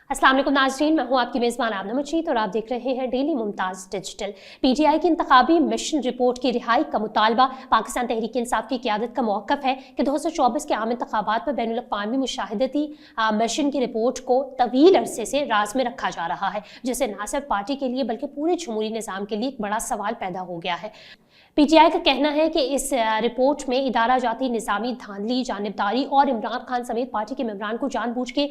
अस्सलाम वालेकुम नाज़रीन, मैं हूं आपकी मेज़बान आमना मजीद और आप देख रहे हैं डेली मुमताज़ डिजिटल। पीटीआई की इंतखाबी मिशन रिपोर्ट की रिहाई का मुतालबा पाकिस्तान तहरीक इंसाफ की क़यादत का मौक़िफ़ है कि 2024 के आम इंतखाबात पर बैनुल अक़वामी मुशाहिदती मिशन की रिपोर्ट को तवील अरसे से राज में रखा जा रहा है, जिससे न सिर्फ पार्टी के लिए बल्कि पूरे जमहूरी निज़ाम के लिए एक बड़ा सवाल पैदा हो गया है। पीटीआई का कहना है कि इस रिपोर्ट में इदारा जाती निज़ामी धांधली, जानिबदारी और इमरान खान समेत पार्टी के मेंबरान को जानबूझ के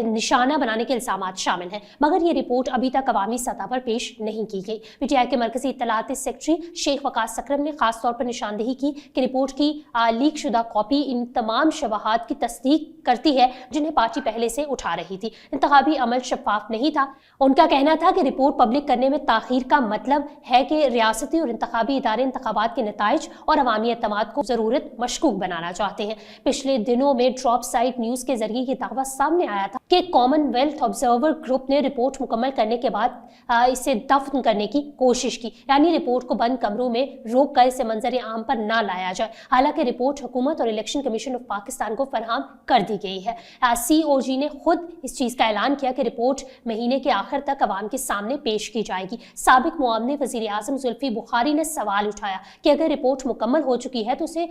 निशाना बनाने के इल्ज़ामात शामिल हैं, मगर ये रिपोर्ट अभी तक अवामी सतह पर पेश नहीं की गई। पीटीआई के मरकज़ी इत्तलाती सेक्रेटरी शेख वकास सकरम ने खास तौर पर निशानदेही की कि रिपोर्ट की लीक शुदा कॉपी इन तमाम शवाहात की तस्दीक करती है जिन्हें पार्टी पहले से उठा रही थी। इंतखाबी अमल शफाफ नहीं था। उनका कहना था कि रिपोर्ट पब्लिक करने में ताख़ीर का मतलब है कि रियासती और इंतखाबी इदारे इंतखाबात के नताइज और अवामी एतमाद को जरूरत मशकूक बनाना चाहते हैं। पिछले दिनों में ड्रॉप साइट न्यूज के जरिए ये दावा सामने आया था कि कॉमनवेल्थ ऑब्जर्वर ग्रुप ने रिपोर्ट मुकम्मल करने के बाद इसे दफन करने की कोशिश की, यानी रिपोर्ट को बंद कमरों में रोक कर इसे मंजर आम पर ना लाया जाए। हालांकि रिपोर्ट हुकूमत और इलेक्शन कमीशन ऑफ पाकिस्तान को फराहम कर दी गई है। COG ने खुद इस चीज का ऐलान किया कि रिपोर्ट महीने के आखिर तक अवाम के सामने पेश की जाएगी। साबिक मुआवने वजीर आजम जुल्फी बुखारी ने सवाल उठाया कि अगर रिपोर्ट मुकम्मल हो चुकी है तो उसे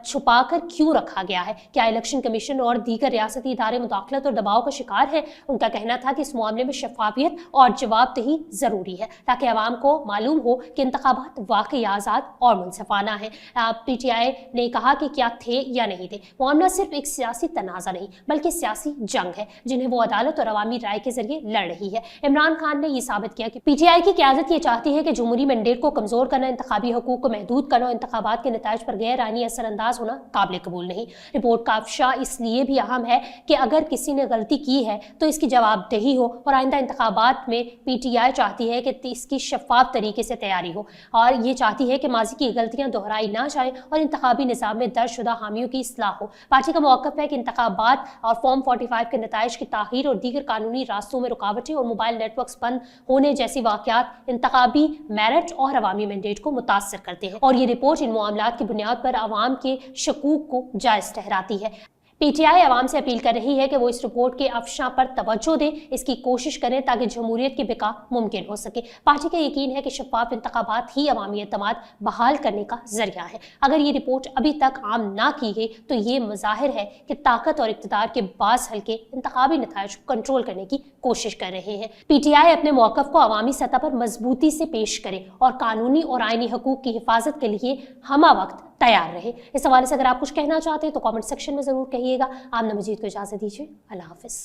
छुपा कर क्यों रखा गया है? क्या इलेक्शन कमीशन और दीगर रियासती इदारे मुदाखलत और दबाव का शिकार है? उनका कहना था कि इस मामले में शफाफियत और जवाबदेही जरूरी है ताकि अवाम को मालूम हो कि इंतखाबात वाकई आज़ाद और मुनसफाना है। PTI ने कहा कि क्या थे या नहीं थे, मामला सिर्फ एक सियासी तनाज़ा नहीं बल्कि सियासी जंग है जिन्हें वो अदालत और अवामी राय के जरिए लड़ रही है। इमरान खान ने यह साबित किया कि PTI की क़यादत ये चाहती है कि जमहूरी मैंडेट को कमजोर करना, इंतखाबी हुकूक को महदूद करना और इंतखाबात के नताइज पर गैर आईनी असरअंदाज होना काबिल कबूल नहीं। रिपोर्ट का अफशा इसलिए भी अहम है कि अगर किसी ने गलती की है तो इसकी जवाबदेही हो और आइंदा इंतखाबात में PTI चाहती है कि इसकी शफाफ तरीके से तैयारी हो और ये चाहती है कि माजी की गलतियां दोहराई ना जाए और इंतखाबी निज़ाम में दर्जशुदा हामियों की इस्लाह हो। पार्टी का मौक़िफ़ है कि इंतखाबात और फॉर्म 45 के नताइज की ताख़ीर और दीगर कानूनी रास्तों में रुकावटें और मोबाइल नेटवर्क्स बंद होने जैसी वाक़यात इंतखाबी मेरिट और अवामी मैंडेट को मुतासर करते हैं और ये रिपोर्ट इन मामलात की बुनियाद पर अवाम के शकूक को जायज़ ठहराती है। PTI अवाम से अपील कर रही है कि वो इस रिपोर्ट के अफशा पर तवज्जो दें, इसकी कोशिश करें ताकि जमहूरियत की बिका मुमकिन हो सके। पार्टी का यकीन है कि शफाफ इंतखाबात ही अवामी एतमाद बहाल करने का जरिया है। अगर ये रिपोर्ट अभी तक आम ना की गई तो ये मज़ाहिर है कि ताकत और इक़्तिदार के बाज़ हल्के इंतखाबी नताइज को कंट्रोल करने की कोशिश कर रहे हैं। PTI अपने मौक़िफ़ को अवामी सतह पर मजबूती से पेश करे और कानूनी और आइनी हकूक़ की हिफाजत के लिए हमा वक्त तैयार रहे। इस हवाले से अगर आप कुछ कहना चाहते हैं तो कमेंट सेक्शन में ज़रूर कहिएगा। आमना मजीद को इजाज़त दीजिए। अल्लाह हाफ़िज़।